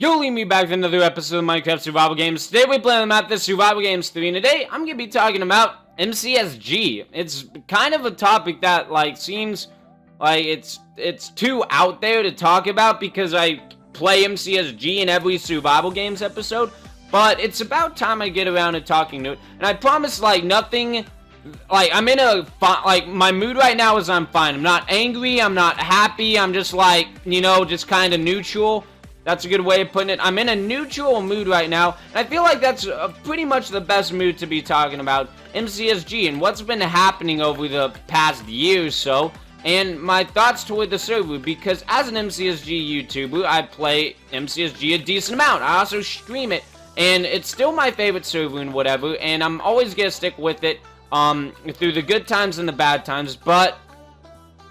Yo, leave me back with another episode of Minecraft Survival Games. Today we play on the map this Survival Games 3, and today I'm going to be talking about MCSG. It's kind of a topic that, seems like it's too out there to talk about because I play MCSG in every Survival Games episode, but it's about time I get around to talking to it, and I promise, nothing... I'm in a, my mood right now is I'm fine. I'm not angry, I'm not happy, I'm just just kind of neutral. That's a good way of putting it. I'm in a neutral mood right now, and I feel like that's pretty much the best mood to be talking about MCSG and what's been happening over the past year or so, and my thoughts toward the server, because as an MCSG YouTuber, I play MCSG a decent amount. I also stream it, and it's still my favorite server and whatever, and I'm always gonna stick with it through the good times and the bad times, but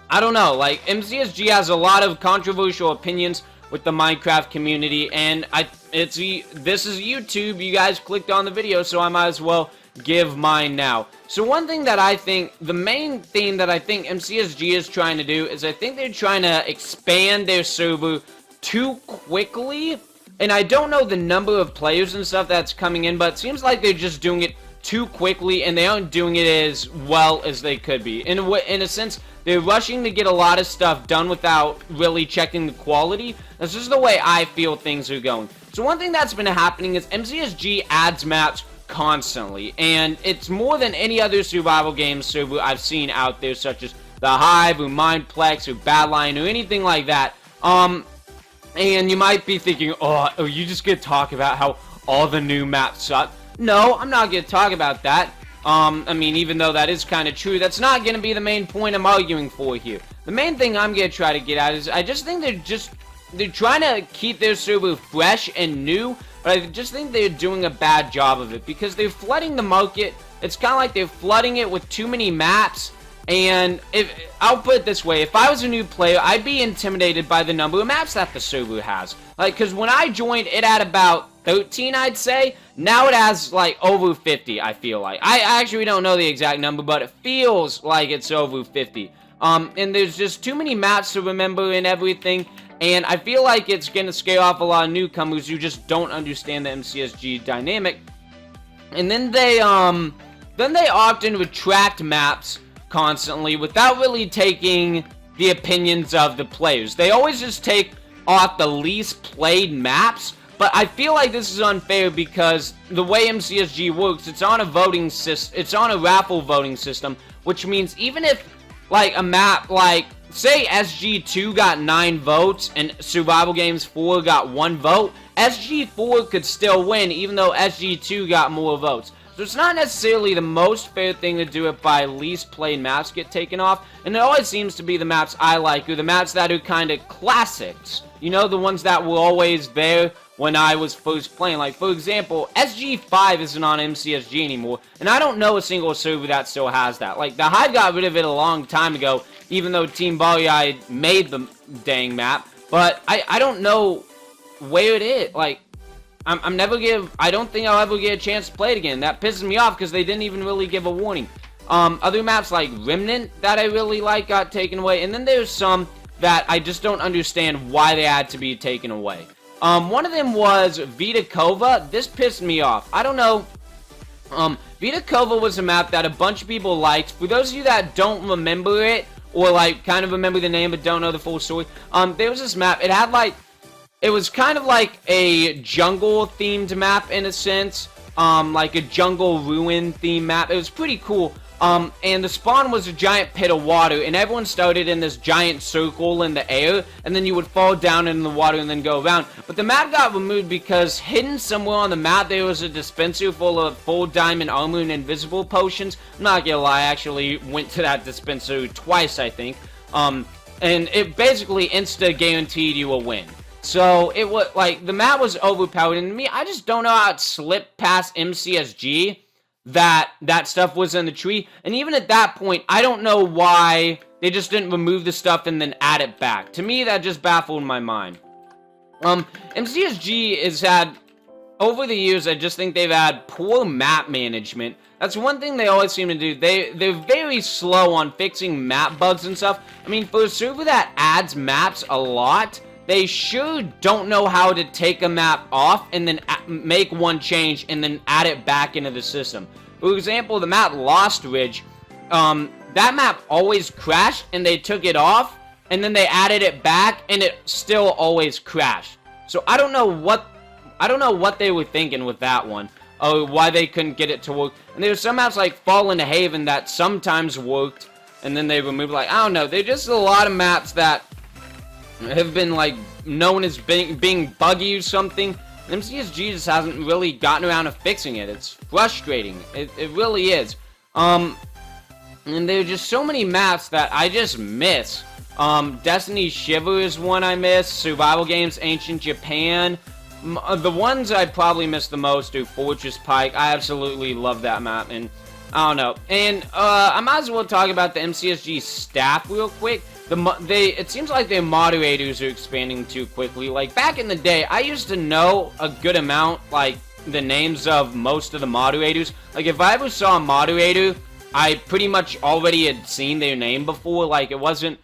I don't know, MCSG has a lot of controversial opinions with the Minecraft community, and this is YouTube. You guys clicked on the video, so I might as well give mine now. So one thing that I think, the main thing that I think MCSG is trying to do is I think they're trying to expand their server too quickly, and I don't know the number of players and stuff that's coming in, but it seems like they're just doing it too quickly, and they aren't doing it as well as they could be. In a sense, they're rushing to get a lot of stuff done without really checking the quality. That's just the way I feel things are going. So one thing that's been happening is MCSG adds maps constantly, and it's more than any other survival game server I've seen out there, such as The Hive, or Mineplex, or Badline, or anything like that. And you might be thinking, oh, you just gonna talk about how all the new maps suck. No, I'm not going to talk about that. I mean, even though that is kind of true, that's not going to be the main point I'm arguing for here. The main thing I'm going to try to get at is I just think they're trying to keep their server fresh and new, but I just think they're doing a bad job of it because they're flooding the market. It's kind of like they're flooding it with too many maps, and I'll put it this way, if I was a new player, I'd be intimidated by the number of maps that the server has. Because when I joined, it had about 13, I'd say. Now it has, over 50, I feel like. I actually don't know the exact number, but it feels like it's over 50. And there's just too many maps to remember and everything, and I feel like it's gonna scare off a lot of newcomers who just don't understand the MCSG dynamic. And then they often retract maps constantly without really taking the opinions of the players. They always just take off the least played maps. But I feel like this is unfair because the way MCSG works, it's on a voting system. It's on a raffle voting system, which means even if a map say SG2 got 9 votes and Survival Games 4 got 1 vote, SG4 could still win even though SG2 got more votes. So it's not necessarily the most fair thing to do it by least played maps get taken off, and it always seems to be the maps I like, or the maps that are kind of classics. You know, the ones that were always there when I was first playing. For example, SG5 isn't on MCSG anymore, and I don't know a single server that still has that. The Hive got rid of it a long time ago, even though Team Barry made the dang map, but I don't know where it is. I don't think I'll ever get a chance to play it again. That pisses me off because they didn't even really give a warning. Other maps like Remnant that I really like got taken away, and then there's some that I just don't understand why they had to be taken away. One of them was Vicetone. This pissed me off. I don't know. Vicetone was a map that a bunch of people liked. For those of you that don't remember it, or kind of remember the name but don't know the full story, there was this map. It had it was kind of like a jungle themed map in a sense, like a jungle ruin themed map. It was pretty cool. And the spawn was a giant pit of water, and everyone started in this giant circle in the air, and then you would fall down in the water and then go around. But the map got removed because hidden somewhere on the map there was a dispenser full of full diamond armor and invisible potions. I'm not gonna lie, I actually went to that dispenser twice, I think. And it basically insta-guaranteed you a win. So, it was, the map was overpowered, and to me, I just don't know how it slipped past MCSG that stuff was in the tree, and even at that point, I don't know why they just didn't remove the stuff and then add it back. To me, that just baffled my mind. MCSG has had, over the years, I just think they've had poor map management. That's one thing they always seem to do. They're very slow on fixing map bugs and stuff. I mean, for a server that adds maps a lot, they sure don't know how to take a map off and then make one change and then add it back into the system. For example, the map Lost Ridge, that map always crashed and they took it off and then they added it back and it still always crashed. So I don't know what they were thinking with that one. Why they couldn't get it to work. And there's some maps like Fallen Haven that sometimes worked and then they removed, like, I don't know. There's just a lot of maps that have been, like, known as being buggy or something. And MCSG just hasn't really gotten around to fixing it. It's frustrating. It really is. And there are just so many maps that I just miss. Destiny Shiver is one I miss. Survival Games Ancient Japan. The ones I probably miss the most are Fortress Pike. I absolutely love that map, and I don't know. And I might as well talk about the MCSG staff real quick. It seems like their moderators are expanding too quickly. Like, back in the day, I used to know a good amount, like, the names of most of the moderators. Like, if I ever saw a moderator, I pretty much already had seen their name before. Like, it wasn't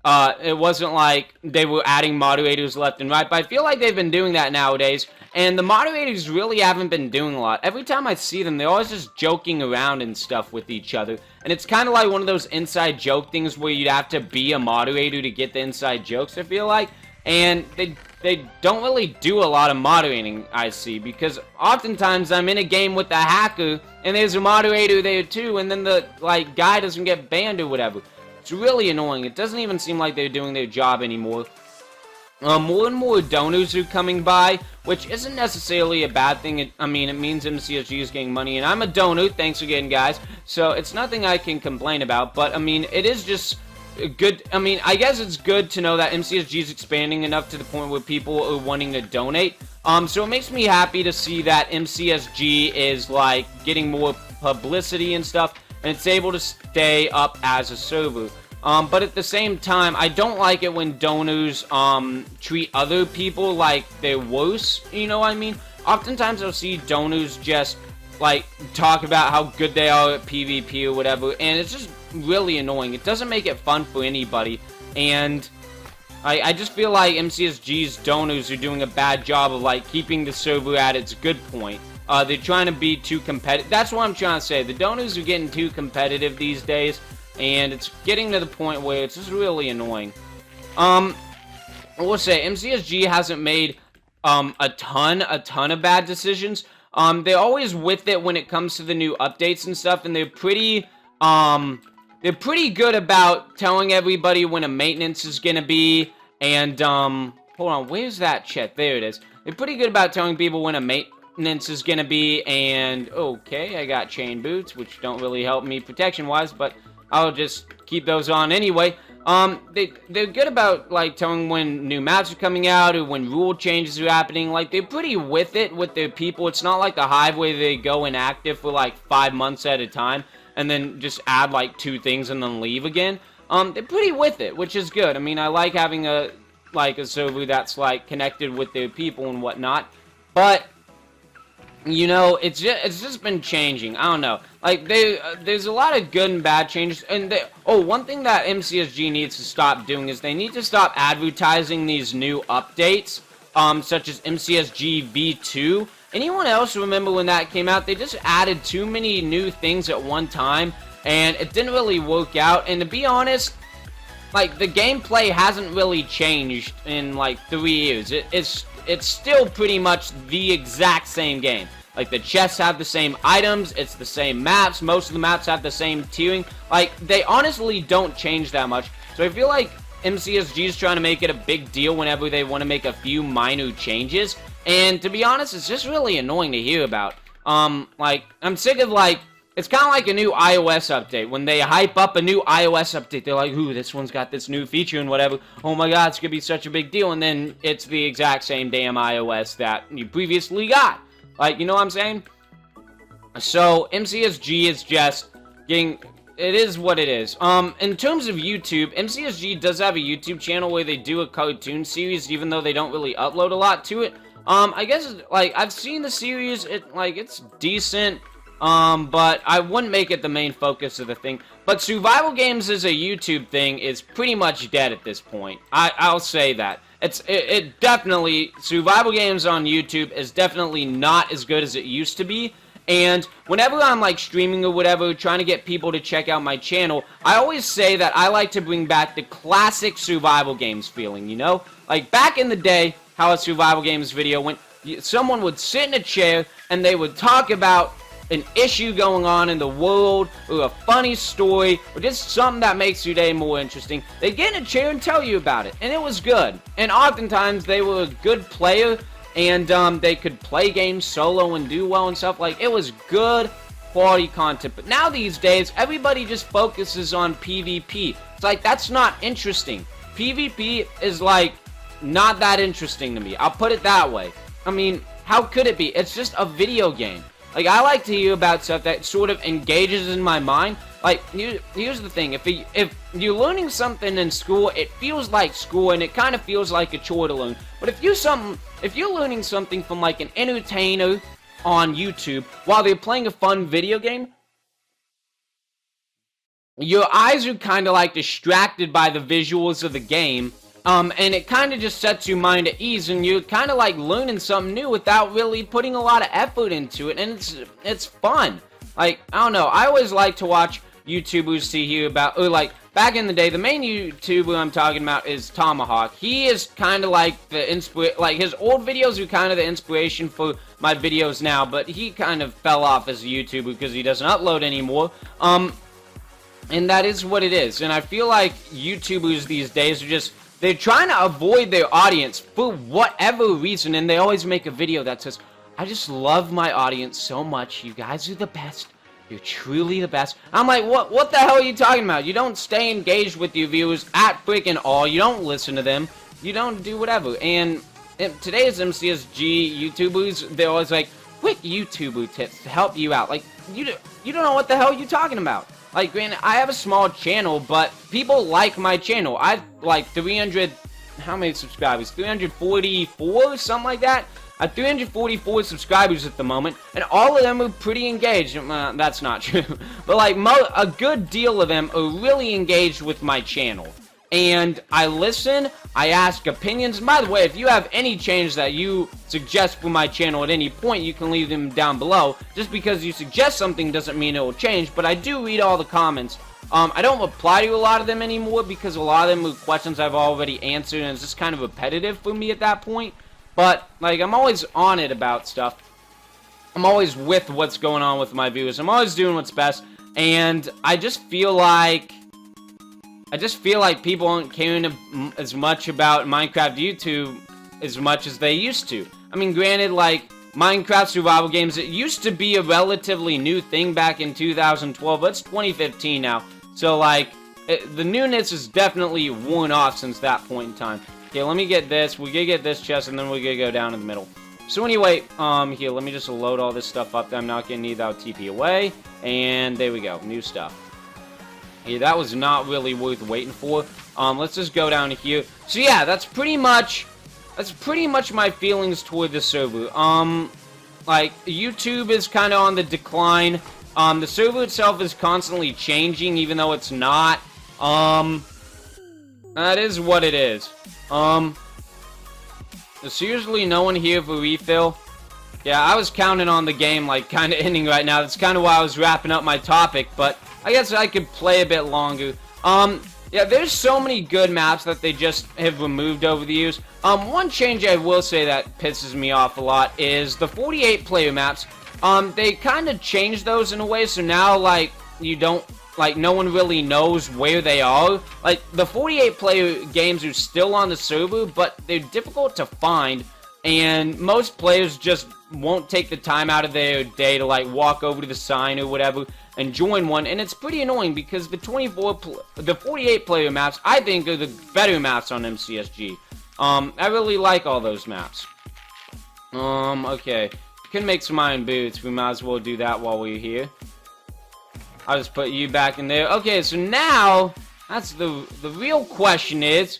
like they were adding moderators left and right, but I feel like they've been doing that nowadays, and the moderators really haven't been doing a lot. Every time I see them, they're always just joking around and stuff with each other, and it's kind of like one of those inside joke things where you'd have to be a moderator to get the inside jokes, I feel like, and they don't really do a lot of moderating, I see, because oftentimes I'm in a game with a hacker, and there's a moderator there too, and then the, like, guy doesn't get banned or whatever. It's really annoying. It doesn't even seem like they're doing their job anymore. More and more donors are coming by, which isn't necessarily a bad thing. I mean, it means MCSG is getting money, and I'm a donor. Thanks again, guys. So it's nothing I can complain about, but I mean, it is just good. I mean, I guess it's good to know that MCSG is expanding enough to the point where people are wanting to donate. So it makes me happy to see that MCSG is, like, getting more publicity and stuff, and it's able to stay up as a server. But at the same time, I don't like it when donors treat other people like they're worse, you know what I mean? Oftentimes I'll see donors just, like, talk about how good they are at PvP or whatever, and it's just really annoying. It doesn't make it fun for anybody, and I just feel like MCSG's donors are doing a bad job of, like, keeping the server at its good point. They're trying to be too competitive. That's what I'm trying to say. The donors are getting too competitive these days, and it's getting to the point where it's just really annoying. I will say, MCSG hasn't made a ton of bad decisions. They're always with it when it comes to the new updates and stuff, and they're pretty good about telling everybody when a maintenance is gonna be, and, hold on, where's that chat? There it is. They're pretty good about telling people when a maintenance is gonna be, and, okay, I got chain boots, which don't really help me protection-wise, but I'll just keep those on anyway. They're good about, like, telling when new maps are coming out, or when rule changes are happening. Like, they're pretty with it with their people. It's not like the Hive where they go inactive for, like, 5 months at a time, and then just add, like, 2 things and then leave again. They're pretty with it, which is good. I mean, I like having a server that's, like, connected with their people and whatnot, but, you know, it's just been changing. I don't know. Like, there's a lot of good and bad changes. And one thing that MCSG needs to stop doing is they need to stop advertising these new updates, such as MCSG V2. Anyone else remember when that came out? They just added too many new things at one time, and it didn't really work out. And to be honest, like, the gameplay hasn't really changed in, like, 3 years. It's still pretty much the exact same game. Like, the chests have the same items, it's the same maps, most of the maps have the same tiering. Like, they honestly don't change that much. So I feel like MCSG is trying to make it a big deal whenever they want to make a few minor changes. And to be honest, it's just really annoying to hear about. Like, I'm sick of, like, it's kind of like a new iOS update. When they hype up a new iOS update, they're like, ooh, this one's got this new feature and whatever. Oh my god, it's gonna be such a big deal. And then it's the exact same damn iOS that you previously got. Like, you know what I'm saying? So, MCSG is just getting... It is what it is. In terms of YouTube, MCSG does have a YouTube channel where they do a cartoon series, even though they don't really upload a lot to it. I guess, like, I've seen the series, it's decent, but I wouldn't make it the main focus of the thing. But survival games as a YouTube thing is pretty much dead at this point. I'll say that. it definitely, survival games on YouTube is definitely not as good as it used to be. And whenever I'm like streaming or whatever, trying to get people to check out my channel, I always say that I like to bring back the classic survival games feeling, you know? Like back in the day, how a survival games video went, someone would sit in a chair and they would talk about an issue going on in the world, or a funny story, or just something that makes your day more interesting. They'd get in a chair and tell you about it, and it was good. And oftentimes, they were a good player, and they could play games solo and do well and stuff. Like, it was good quality content. But now these days, everybody just focuses on PvP. It's like, that's not interesting. PvP is, like, not that interesting to me. I'll put it that way. I mean, how could it be? It's just a video game. Like, I like to hear about stuff that sort of engages in my mind. Like, here's the thing. If you're learning something in school, it feels like school, and it kind of feels like a chore to learn. But if you're learning something from, like, an entertainer on YouTube while they're playing a fun video game, your eyes are kind of, like, distracted by the visuals of the game. And it kind of just sets your mind at ease, and you're kind of like learning something new without really putting a lot of effort into it, and it's fun. Like, I don't know, I always like to watch YouTubers to hear about, or like, back in the day, the main YouTuber I'm talking about is Tomahawk. He is kind of like like, his old videos are kind of the inspiration for my videos now, but he kind of fell off as a YouTuber because he doesn't upload anymore. And that is what it is, and I feel like YouTubers these days are just, they're trying to avoid their audience for whatever reason, and they always make a video that says, I just love my audience so much, you guys are the best, you're truly the best. I'm like, what the hell are you talking about? You don't stay engaged with your viewers at freaking all, you don't listen to them, you don't do whatever. And today's MCSG YouTubers, they're always like, quick YouTuber tips to help you out. Like, you don't know what the hell you're talking about. Like, granted, I have a small channel, but people like my channel. I have, like, 300, how many subscribers? 344, something like that? I have 344 subscribers at the moment, and all of them are pretty engaged. That's not true. But, like, a good deal of them are really engaged with my channel. And I listen, I ask opinions. And by the way, if you have any change that you suggest for my channel at any point, you can leave them down below. Just because you suggest something doesn't mean it will change, but I do read all the comments. I don't reply to a lot of them anymore because a lot of them are questions I've already answered, and it's just kind of repetitive for me at that point. But, like, I'm always on it about stuff. I'm always with what's going on with my viewers. I'm always doing what's best, and I just feel like people aren't caring as much about Minecraft YouTube as much as they used to. I mean, granted, like, Minecraft survival games, it used to be a relatively new thing back in 2012, but it's 2015 now. So, like, the newness is definitely worn off since that point in time. Okay, let me get this. We're gonna get this chest, and then we're gonna go down in the middle. So anyway, here, let me just load all this stuff up that I'm not gonna need. That'll TP away. And there we go, new stuff. Yeah, that was not really worth waiting for. Let's just go down here. So yeah, that's pretty much my feelings toward the server. Like, YouTube is kind of on the decline. The server itself is constantly changing, even though it's not. That is what it is. There's usually no one here for refill. Yeah, I was counting on the game, like, kind of ending right now. That's kind of why I was wrapping up my topic, but I guess I could play a bit longer. Yeah, there's so many good maps that they just have removed over the years. One change I will say that pisses me off a lot is the 48-player maps. They kind of changed those in a way, so now, like, you don't, like, no one really knows where they are. Like, the 48-player games are still on the server, but they're difficult to find, and most players just won't take the time out of their day to, like, walk over to the sign or whatever and join one, and it's pretty annoying because the 48-player maps, I think, are the better maps on MCSG. I really like all those maps. Okay. Can make some iron boots. We might as well do that while we're here. I'll just put you back in there. Okay, so now, that's the real question is,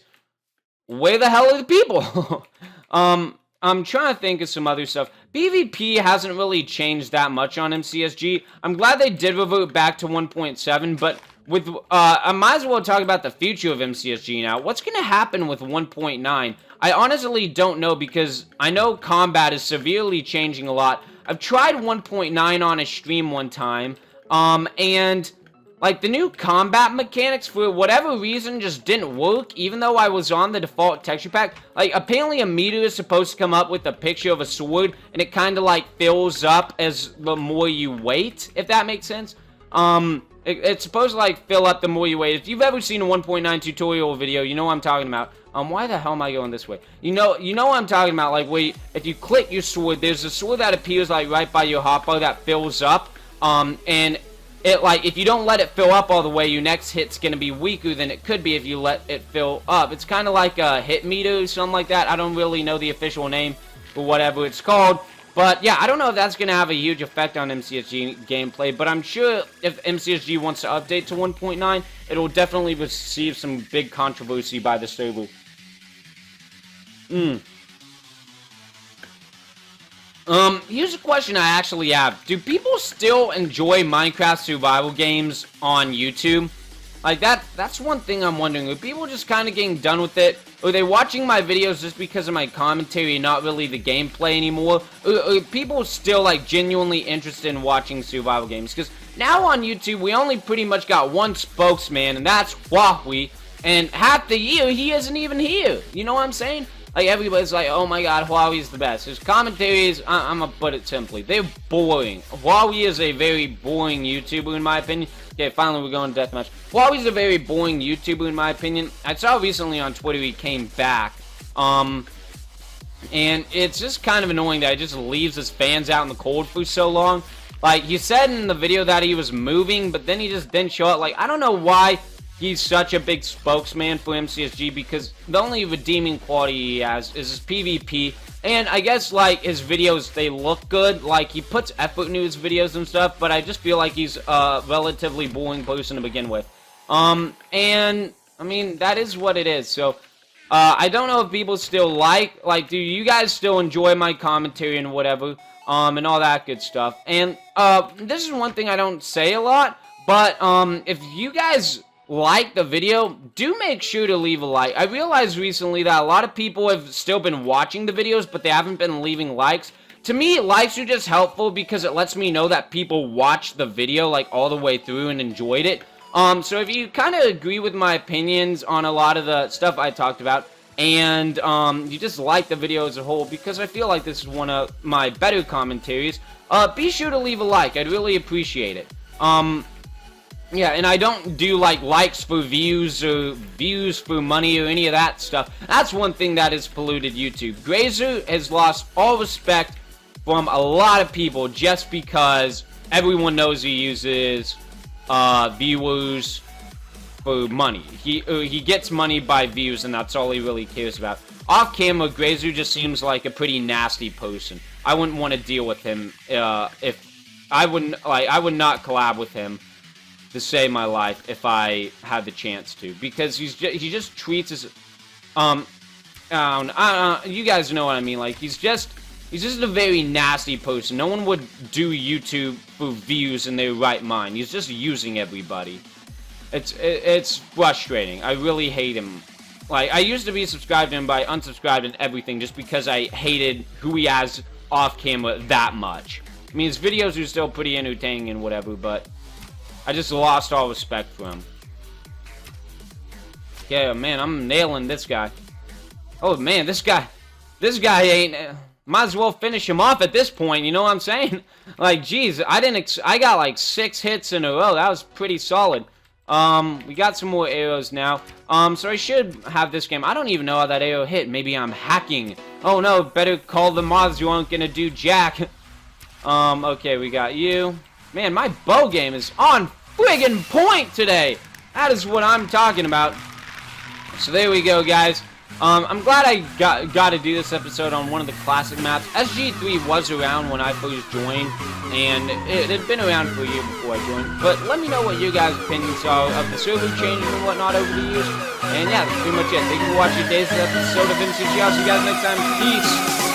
where the hell are the people? I'm trying to think of some other stuff. PvP hasn't really changed that much on MCSG. I'm glad they did revert back to 1.7, but I might as well talk about the future of MCSG now. What's going to happen with 1.9? I honestly don't know because I know combat is severely changing a lot. I've tried 1.9 on a stream one time, and like the new combat mechanics for whatever reason just didn't work, even though I was on the default texture pack. Like apparently a meter is supposed to come up with a picture of a sword, and it kind of like fills up as the more you wait, if that makes sense. It's supposed to like fill up the more you wait. If you've ever seen a 1.9 tutorial video, you know what I'm talking about. Why the hell am I going this way? You know what I'm talking about. Like where if you click your sword, there's a sword that appears like right by your hotbar that fills up. And it like if you don't let it fill up all the way, your next hit's gonna be weaker than it could be if you let it fill up. It's kind of like a hit meter or something like that. I don't really know the official name for whatever it's called. But yeah, I don't know if that's going to have a huge effect on MCSG gameplay, but I'm sure if MCSG wants to update to 1.9, it'll definitely receive some big controversy by the server. Here's a question I actually have. Do people still enjoy Minecraft survival games on YouTube? Like, that's one thing I'm wondering. Are people just kind of getting done with it? Are they watching my videos just because of my commentary and not really the gameplay anymore? Are people still, like, genuinely interested in watching survival games? Because now on YouTube, we only pretty much got one spokesman, and that's Huawei. And half the year, he isn't even here. You know what I'm saying? Like, everybody's like, oh my god, Huawei's the best. His commentaries, I'm gonna put it simply, they're boring. Huawei is a very boring YouTuber, in my opinion. Okay, finally we're going to deathmatch. Huawei's a very boring YouTuber, in my opinion. I saw recently on Twitter he came back. And it's just kind of annoying that he just leaves his fans out in the cold for so long. Like, he said in the video that he was moving, but then he just didn't show up. Like, I don't know why he's such a big spokesman for MCSG, because the only redeeming quality he has is his PvP, and I guess, like, his videos, they look good. Like, he puts effort into his videos and stuff, but I just feel like he's a relatively boring person to begin with. And, I mean, that is what it is, so, I don't know if people still like, do you guys still enjoy my commentary and whatever, and all that good stuff, and, this is one thing I don't say a lot, but, if you guys like the video, do make sure to leave a like. I realized recently that a lot of people have still been watching the videos, but they haven't been leaving likes. To me, likes are just helpful because it lets me know that people watched the video, like, all the way through and enjoyed it. So if you kind of agree with my opinions on a lot of the stuff I talked about, and, you just like the video as a whole, because I feel like this is one of my better commentaries, be sure to leave a like. I'd really appreciate it. Yeah, and I don't do, like, likes for views or views for money or any of that stuff. That's one thing that has polluted YouTube. Grazer has lost all respect from a lot of people just because everyone knows he uses viewers for money. He gets money by views, and that's all he really cares about. Off camera, Grazer just seems like a pretty nasty person. I wouldn't want to deal with him if I wouldn't, like, I would not collab with him to save my life if I had the chance to, because he just treats his you guys know what I mean. Like, he's just a very nasty person. No one would do YouTube for views in their right mind. He's just using everybody. It's frustrating. I really hate him. Like, I used to be subscribed to him, but I unsubscribed and everything just because I hated who he has off camera that much. I mean, his videos are still pretty entertaining and whatever, but I just lost all respect for him. Yeah, man, I'm nailing this guy. Oh, man, this guy ain't... might as well finish him off at this point, you know what I'm saying? Like, geez, I got like 6 hits in a row. That was pretty solid. We got some more arrows now. So I should have this game. I don't even know how that arrow hit. Maybe I'm hacking. Oh, no, better call the mods. You aren't gonna do jack. Okay, we got you. Man, my bow game is on friggin' point today. That is what I'm talking about. So there we go, guys. I'm glad I got to do this episode on one of the classic maps. SG3 was around when I first joined, and it had been around for a year before I joined. But let me know what you guys' opinions are of the server changes and whatnot over the years. And yeah, that's pretty much it. Thank you for watching today's episode of MCSG. I'll see you guys next time. Peace.